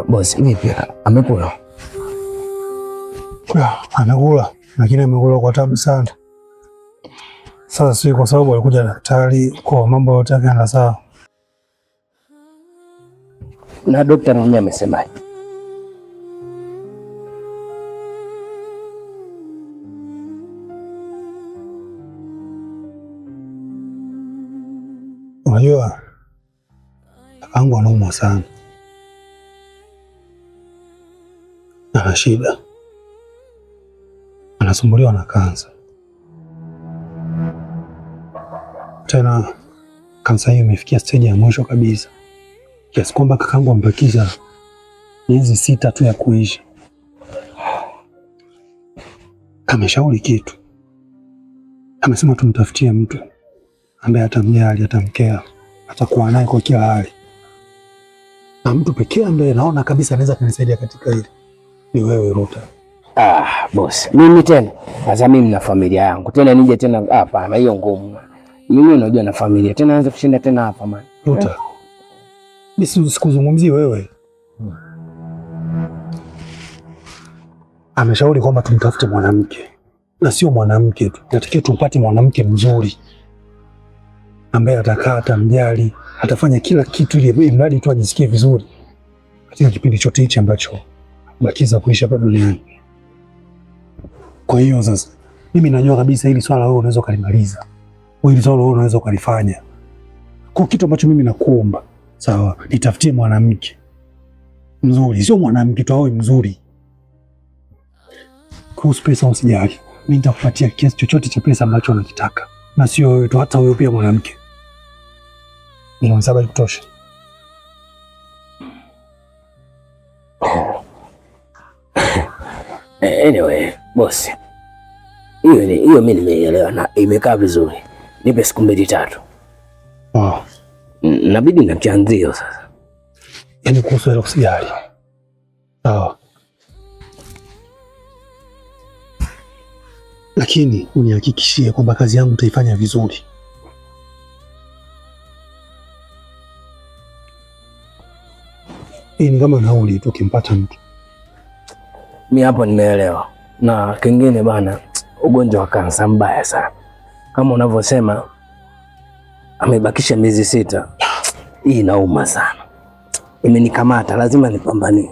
Bosi, vipi? Amekula? Amekula, lakini amekula kwa tabu sana. Sasa si kwa sababu alikuja daktari kwa mambo yote yakaenda sawa. Na daktari mwenyewe amesemaje? Unajua kakangu anaumwa sana, ana shida, anasumbuliwa na kansa. Tena kansa hiyo imefikia stage ya mwisho kabisa, kiasi kwamba kakangu amebakisha miezi 6 tu ya kuishi. Ameshauri kitu, amesema tumtafutie mtu ambaye atamjali, atamkea, atakuwa naye kwa kila hali, na mtu pekee ambaye naona kabisa anaweza kunisaidia katika hili ni wewe Ruta. Bosi, mimi tena sasa, mimi na familia yangu tena nije tena hapa, na hiyo ngumu. Mimi unajua na familia tena naanza kushinda tena hapa man. Ruta, mimi sikuzungumzii wewe. Ameshauri kwamba tumtafute mwanamke, na sio mwanamke tu, natakiwa tumpate mwanamke mzuri ambaye atakaa, atamjali, atafanya kila kitu ili mradi tu ajisikie vizuri katika kipindi chote hichi ambacho bakiza kuisha hapa duniani. Kwa hiyo sasa mimi najua kabisa hili swala wewe unaweza kulimaliza. Hili swala wewe unaweza kulifanya. Kwa kitu ambacho mimi nakuomba, sawa, nitafutie mwanamke mzuri, sio mwanamke tu, awe mzuri. Kuhusu pesa usijali. Mimi nitakupatia kiasi chochote cha pesa ambacho unakitaka. Na sio wewe tu, hata wewe pia mwanamke. Ni sababu kutosha. Anyway, boss. Hiyo mimi nimeelewa na imekaa vizuri. Nipe siku 2-3. Nabidi na chanzio sasa. Yaani kuhusu hilo usijali. Sawa. Lakini unihakikishie kwamba kazi yangu utaifanya vizuri. Hii ni kama nauli tu ukimpata mtu. Mimi hapo nimeelewa. Na kingine bana, ugonjwa wa kansa mbaya sana. Kama unavyosema amebakisha miezi 6. Hii inauma sana. Imenikamata, lazima nipambanie.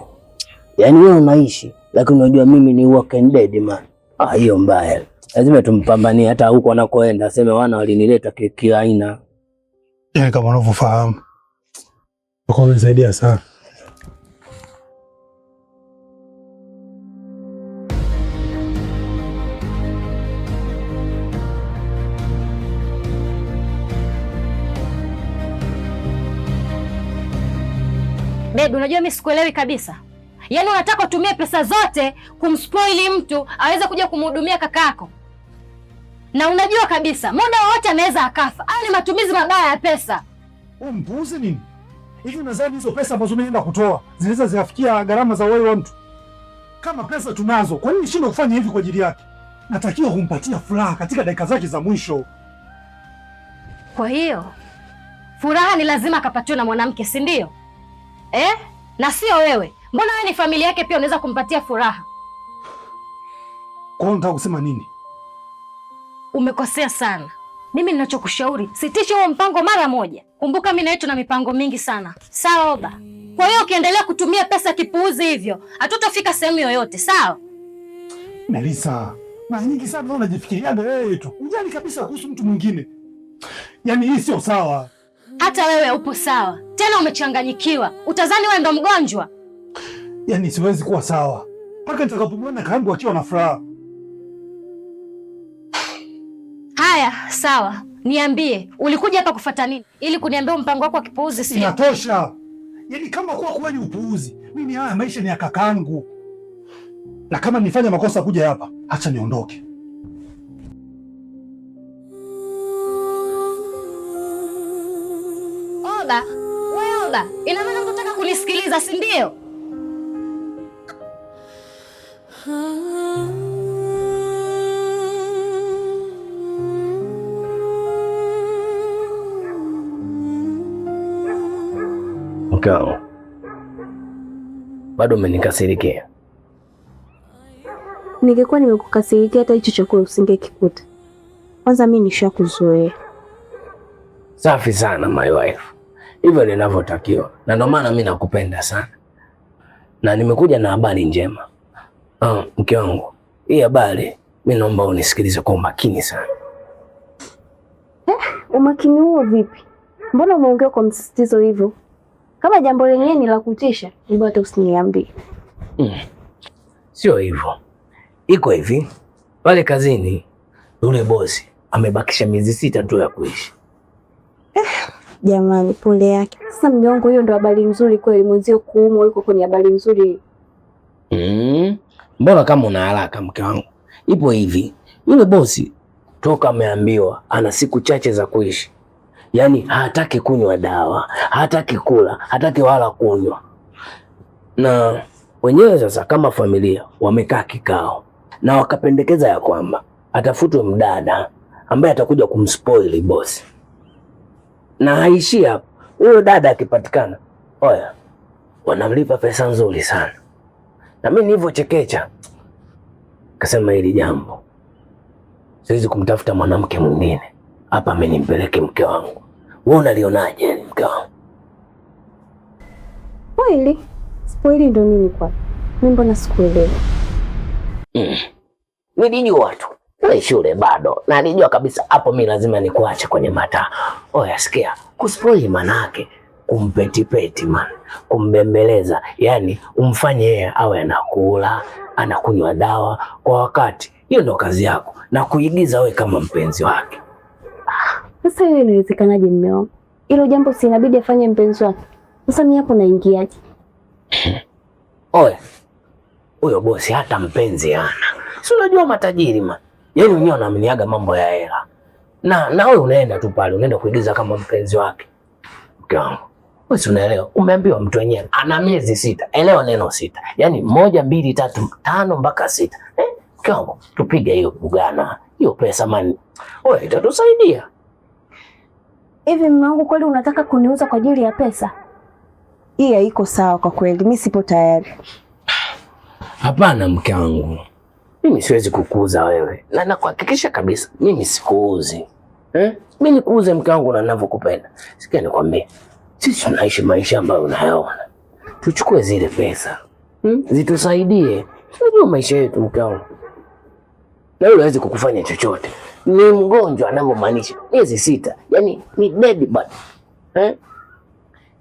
Yaani wewe unaishi, lakini unajua mimi ni walking dead man. Hiyo mbaya. Lazima tumpambanie hata huko anakoenda, aseme wana walinileta kila aina. Yaani kama unavyofahamu. Uko umenisaidia sana. Babe, unajua mimi sikuelewi kabisa. Yaani unataka utumie pesa zote kumspoili mtu aweze kuja kumhudumia kakako. Na unajua kabisa muda wote anaweza akafa. Haya ni matumizi mabaya ya pesa. Mpuuzi nini? Hivi unadhani hizo pesa ambazo mimi naenda kutoa zinaweza zikafikia gharama za wewe wa mtu? Kama pesa tunazo, kwa nini shindwe kufanya hivi kwa ajili yake? Natakiwa kumpatia furaha katika dakika zake za mwisho. Kwa hiyo furaha ni lazima akapatiwe na mwanamke, si ndio? Na sio wewe. Mbona wewe ni familia yake pia unaweza kumpatia furaha? Kwa hiyo unataka kusema nini? Umekosea sana. Mimi ninachokushauri, sitisha huo mpango mara moja. Kumbuka mimi na wewe tuna mipango mingi sana. Sawa Oba? Kwa hiyo ukiendelea kutumia pesa kipuuzi hivyo, hatutafika sehemu yoyote, sawa? Melissa, mara nyingi sana unajifikiria wewe tu. Unajali kabisa kuhusu mtu mwingine. Yaani hii sio sawa. Hata wewe upo sawa. Tena umechanganyikiwa. Utazani wewe ndo mgonjwa. Yaani siwezi kuwa sawa mpaka nitakapomwona kangu akiwa na furaha. Haya, sawa. Niambie, ulikuja hapa kufuata nini? Ili kuniambia mpango wako wa kipuuzi sio? Inatosha. Yaani kama kwa kweli upuuzi, mimi haya maisha ni ya kakangu. Na kama nifanya makosa kuja hapa, acha niondoke. Oba, wewe Oba, ina maana unataka kunisikiliza, si ndio? Mkao, bado umenikasirikia. Ningekuwa nimekukasirikia hata hicho chakula usingekikuta. Kwanza mimi nishakuzoea. Safi sana my wife. Hivyo ninavyotakiwa. Na ndio maana mimi nakupenda sana. Na nimekuja na habari njema. Mke wangu, hii habari mimi naomba unisikilize kwa umakini sana. Umakini huo vipi? Mbona umeongea kwa msisitizo hivyo? Kama jambo lenyewe ni la kutisha, mbona hata usiniambie? Sio hivyo. Iko hivi. Pale kazini yule bosi amebakisha miezi 6 tu ya kuishi. Jamani, pole yake. Sasa mume wangu, hiyo ndo habari nzuri kweli? Mwenzio kuumwa yuko kwenye habari nzuri. Mbona kama una haraka mke wangu? Ipo hivi. Yule bosi toka ameambiwa ana siku chache za kuishi. Yaani hataki kunywa dawa, hataki kula, hataki wala kunywa. Na wenyewe sasa kama familia wamekaa kikao na wakapendekeza ya kwamba atafutwe mdada ambaye atakuja kumspoil bosi. Na haishia hapo. Huyo dada akipatikana, wanamlipa pesa nzuri sana. Na mimi nilivyochekecha kasema hili jambo siwezi kumtafuta mwanamke mwingine. Hapa amenimpeleke mke wangu. Wewe unalionaje mke wangu? Kweli? Spoili ndo nini kwa? Mimi mbona sikuelewa? Nilijua tu. Wewe shule bado. Na nilijua kabisa hapo mimi lazima nikuache kwenye mataa. Sikia, kuspoili manake kumpetipeti man, kumbembeleza, yani umfanye yeye awe anakula, anakunywa dawa kwa wakati. Hiyo ndo kazi yako, na kuigiza wewe kama mpenzi wake. Sasa hiyo inawezekanaje mume wangu? Hilo jambo si inabidi afanye mpenzi wake. Sasa mimi hapo naingiaje? Huyo bosi hata mpenzi hana. Si unajua matajiri man. Yaani wenyewe wanaaminiaga mambo ya hela. Na wewe unaenda tu pale, unaenda kuigiza kama mpenzi wake. Mke wangu, wewe unaelewa? Umeambiwa mtu wenyewe ana miezi 6. Elewa neno 6. Yaani 1, 2, 3, 5 mpaka 6. Mke wangu, tupige hiyo bugana. Hiyo pesa man. Itatusaidia. Hivi mume wangu, kweli unataka kuniuza kwa ajili ya pesa? Hii haiko sawa kwa kweli. Mimi sipo tayari. Hapana mke wangu. Mimi siwezi kukuuza wewe. Na nakuhakikisha kabisa mimi sikuuzi. Mimi nikuuze mke wangu na ninavyokupenda. Sikia nikwambie. Sisi tunaishi maisha ambayo unayaona. Tuchukue zile pesa. Zitusaidie. Sio maisha yetu mke wangu. Na yule hawezi kukufanya chochote. Ni mgonjwa anavyomaanisha. Miezi 6. Yaani ni dead bad.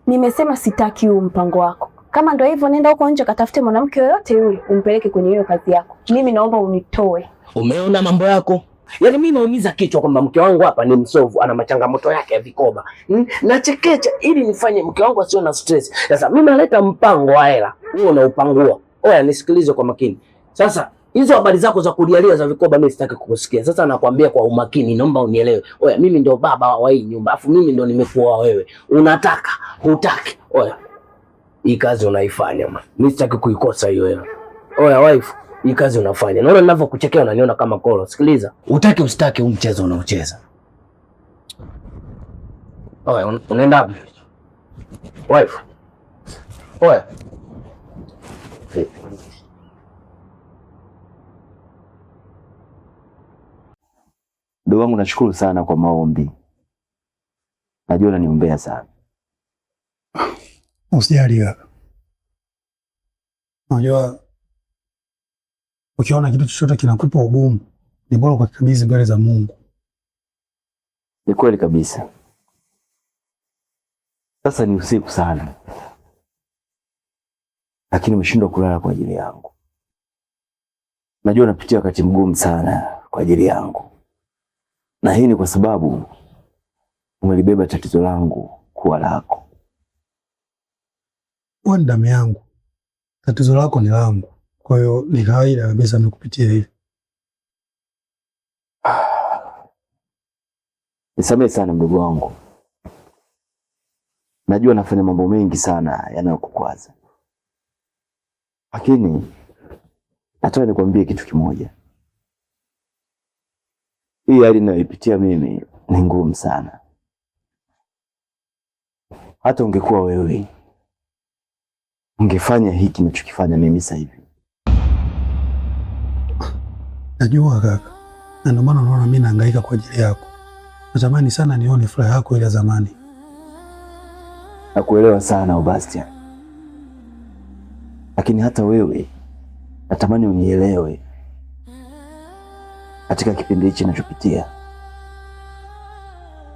Nimesema sitaki huu mpango wako. Kama ndio hivyo, nenda huko nje katafute mwanamke yoyote yule umpeleke kwenye hiyo kazi yako. Mimi naomba unitoe. Umeona mambo yako? Yaani mimi naumiza kichwa kwamba mke wangu hapa ni msovu, ana machangamoto yake ya vikoba. Nachekecha ili nifanye mke wangu asiwe na stress. Sasa mimi naleta mpango wa hela. Wewe unaupangua. Nisikilize kwa makini. Sasa hizo habari zako za kulialia za vikoba mimi sitaki kukusikia. Sasa nakwambia kwa umakini, naomba unielewe. Mimi ndio baba wa hii nyumba. Afu mimi ndio nimekuoa wewe. Unataka, hutaki. Hii kazi unaifanya man. Mimi sitaki kuikosa hiyo hela. Wife, hii kazi unafanya. Naona ninavyokuchekea unaniona kama kolo. Sikiliza. Utaki usitaki huu mchezo unaocheza. Unaenda wapi? Wife. Ndugu wangu, nashukuru sana kwa maombi. Najua unaniombea sana. Usijali kaka. Unajua ukiona kitu chochote kinakupa ugumu, ni bora ukakabidhi mbele za Mungu. Ni kweli kabisa. Sasa ni usiku sana, lakini umeshindwa kulala kwa ajili yangu. Najua unapitia wakati mgumu sana kwa ajili yangu, na hii ni kwa sababu umelibeba tatizo langu kuwa lako. Wewe ni damu yangu, tatizo lako ni langu, kwa hiyo ni kawaida kabisa nikupitia hivi. Nisamehe sana mdogo wangu. Najua nafanya mambo mengi sana yanayokukwaza, lakini nataka nikwambie kitu kimoja. Hii hali ninayoipitia mimi ni ngumu sana. Hata ungekuwa wewe ungefanya hiki ninachokifanya mimi sasa hivi. Najua kaka, na ndio maana unaona mimi nahangaika kwa ajili yako. Natamani sana nione furaha yako ile zamani. Nakuelewa sana Sebastian, lakini hata wewe natamani unielewe katika kipindi hichi ninachopitia.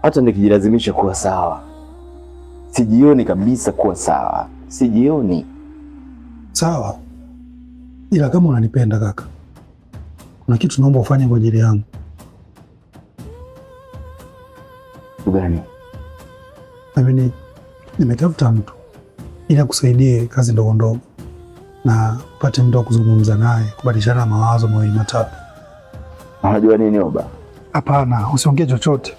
Hata nikijilazimisha kuwa sawa, sijioni kabisa kuwa sawa, sijioni sawa. Ila kama unanipenda kaka, kuna kitu naomba ufanye kwa ajili yangu. Gani? Mimi nimetafuta mtu ili akusaidie kazi ndogo ndogo na upate mtu wa kuzungumza naye, kubadilishana mawazo mawili matatu. Unajua nini Oba? Hapana, usiongee chochote.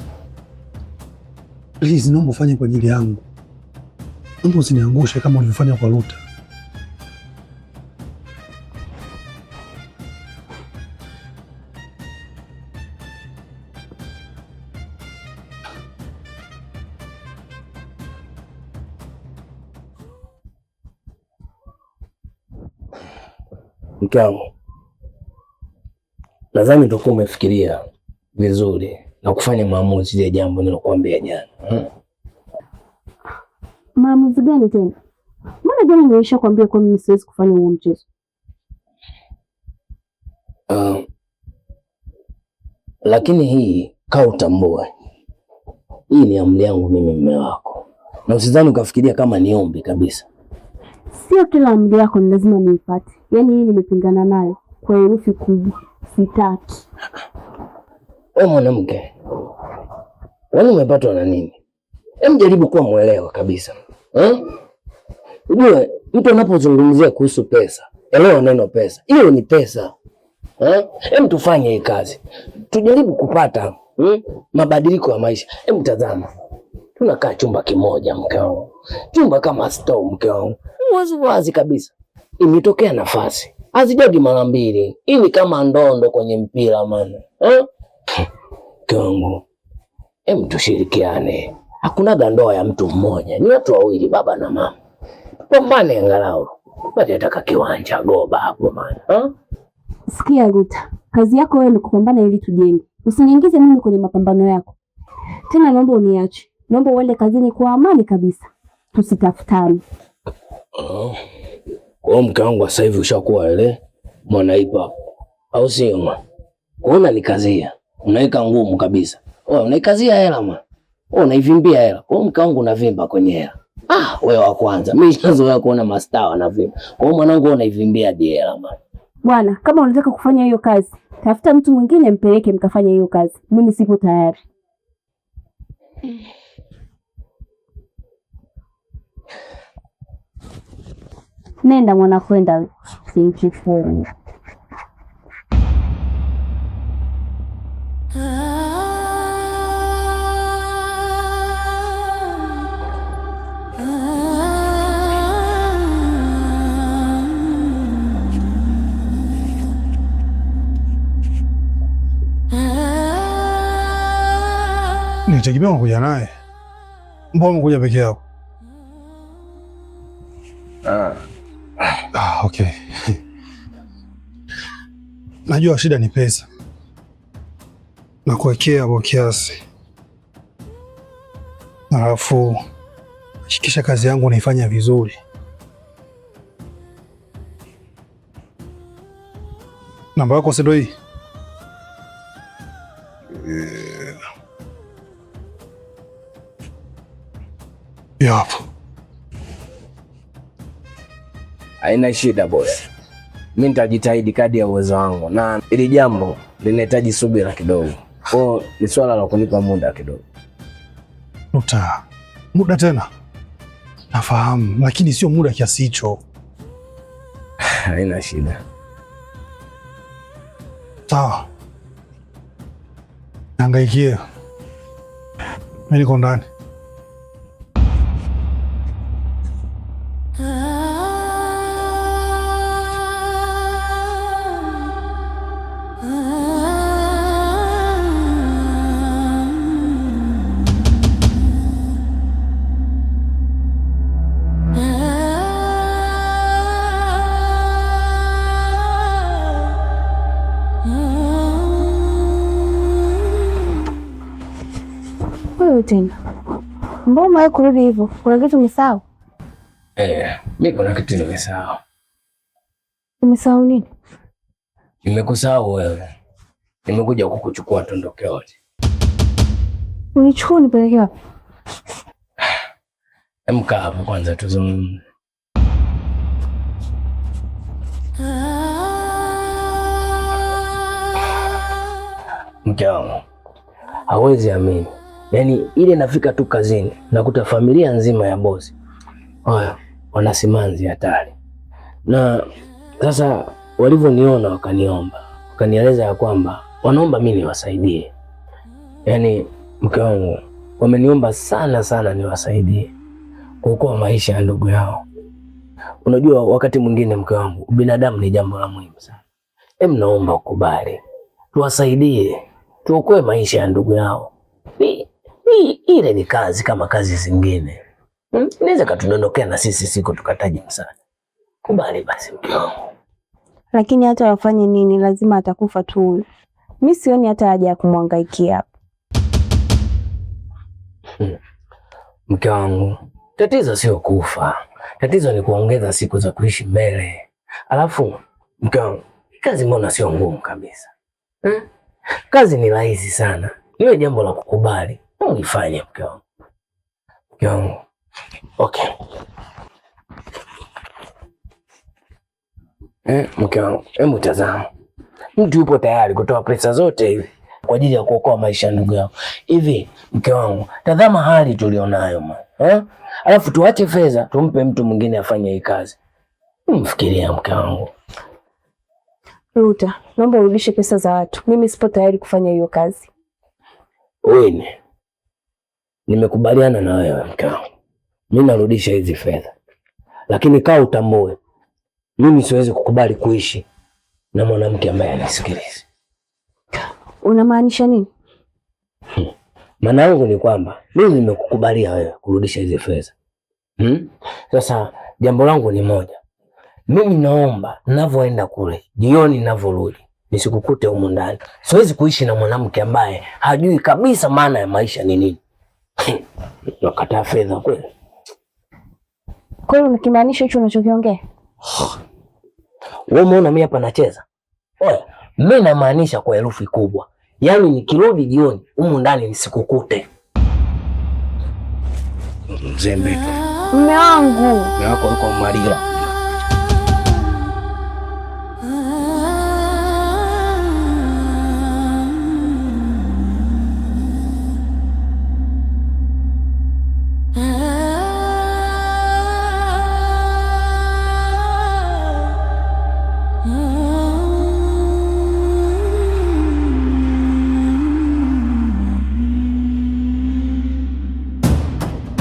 Please, naomba ufanye kwa ajili yangu. Naomba usiniangushe kama ulivyofanya kwa Luta. Mke wangu, nadhani utakuwa umefikiria vizuri na kufanya maamuzi ya jambo nilokuambia jana. Maamuzi gani tena? Mbona jana nilishakwambia kwa mimi siwezi kufanya huo mchezo. Lakini hii kaa utambue, hii ni amri yangu mimi mume wako, na usizani ukafikiria kama ni ombi kabisa. Sio kila amri yako ni lazima niipate. Yaani hii nimepingana nayo kwa herufi kubwa. Sitaki. Wewe mwanamke, wewe umepatwa na nini? Hebu jaribu kuwa mwelewa kabisa. Ujue mtu anapozungumzia kuhusu pesa, elewa neno pesa. Hiyo ni pesa. Hebu tufanye hii kazi. Tujaribu kupata mabadiliko ya maisha. Hebu tazama. Tunakaa chumba kimoja mke wangu. Chumba kama store mke wangu. Wazi kabisa. Imetokea nafasi. Hazijadi mara mbili. Hii ni kama ndondo kwenye mpira maana. Mke wangu. Hebu tushirikiane. Hakunaga ndoa ya mtu mmoja. Ni watu wawili, baba na mama. Pambane angalau. Bado nataka kiwanja goba hapo maana. Sikia Ruta, kazi yako wewe ni kupambana ili tujenge. Usiniingize mimi kwenye mapambano yako. Tena naomba uniache. Naomba uende kazini kwa amani kabisa. Tusitafutane. Kwa mke wangu sasa hivi ushakuwa ile mwanaipa. Au sio? Kuona ni kazia. Unaweka ngumu kabisa. Unaikazia hela ma. Unaivimbia hela. Kwa mke wangu unavimba kwenye hela. Wewe wa kwanza. Mimi nazoea kuona mastaa wanavimba. Kwa mwanangu unaivimbia hela ma. Bwana, kama unataka kufanya hiyo kazi, tafuta mtu mwingine mpeleke mkafanya hiyo kazi. Mimi sipo tayari. Nenda mwana kwenda. Sinkifu. Nitegemea unakuja naye. Mbona umekuja peke yako? Okay. Najua shida ni pesa. Nakuwekea kwa kiasi. Alafu hakikisha kazi yangu unaifanya vizuri. Namba yako si ndio hii? Yapo. Haina shida boss. Mimi nitajitahidi kadri ya uwezo wangu, na ili jambo linahitaji subira kidogo. Kwa ni swala la kunipa muda kidogo. Luta, muda tena? Nafahamu, lakini sio muda kiasi hicho. Haina shida. Sawa. Nangaikie. Mimi niko ndani. tena? Mbona umewahi kurudi hivyo? Kuna kitu umesahau? Mimi kuna kitu nimesahau. Umesahau nini? Nimekusahau wewe. Nimekuja kukuchukua tuondoke wote. Unichukue nipeleke wapi? Kaa hapo kwanza tuzungumze. Mke wangu hawezi amini, yaani ile nafika tu kazini nakuta familia nzima ya bosi wana simanzi hatari, na sasa walivyoniona wakanieleza ya kwamba wanaomba mimi niwasaidie. Yaani mke wangu, wameniomba sana niwasaidie kuokoa maisha ya ndugu yao. Unajua wakati mwingine mke wangu, binadamu ni jambo la muhimu sana. Naomba ukubali tuwasaidie, tuokoe maisha ya ndugu yao. Ile ni kazi kama kazi zingine. Inaweza katudondokea na sisi siku tukataji msaada. Kubali basi mke wangu. Lakini hata wafanye nini, lazima atakufa tu huyu. Mimi sioni hata haja ya kumhangaikia hapa. Mke wangu, tatizo sio kufa. Tatizo ni kuongeza siku za kuishi mbele. Alafu mke wangu, kazi mbona sio ngumu kabisa? Kazi ni rahisi sana. Niwe jambo la kukubali. Unifanye mke wangu. Mke wangu. Okay. Mke wangu, hebu tazama. Mtu yupo tayari kutoa pesa zote hivi kwa ajili ya kuokoa maisha ya ndugu yao. Hivi mke wangu, tazama hali tulionayo alafu tuache fedha tumpe mtu mwingine afanye hii kazi. Mfikiria mke wangu. Ruta, naomba urudishe pesa za watu. Mimi sipo tayari kufanya hiyo kazi. Wewe, nimekubaliana na wewe mke wangu. Mimi narudisha hizi fedha. Lakini kaa utambue, mimi siwezi kukubali kuishi na mwanamke ambaye anisikilize. Unamaanisha nini? Maana yangu ni kwamba mimi nimekukubalia wewe kurudisha hizi fedha. Sasa jambo langu ni moja. Mimi naomba ninavyoenda kule, jioni ninavyorudi, nisikukute humu ndani. Siwezi kuishi na mwanamke ambaye hajui kabisa maana ya maisha ni nini. Nakataa fedha kweli. Kwa hiyo unakimaanisha hicho unachokiongea? Wewe umeona mimi hapa nacheza? Mimi namaanisha kwa herufi kubwa. Yaani nikirudi jioni humu ndani nisikukute. Mzembe tu. Mume wangu. Mume wako yuko Marila.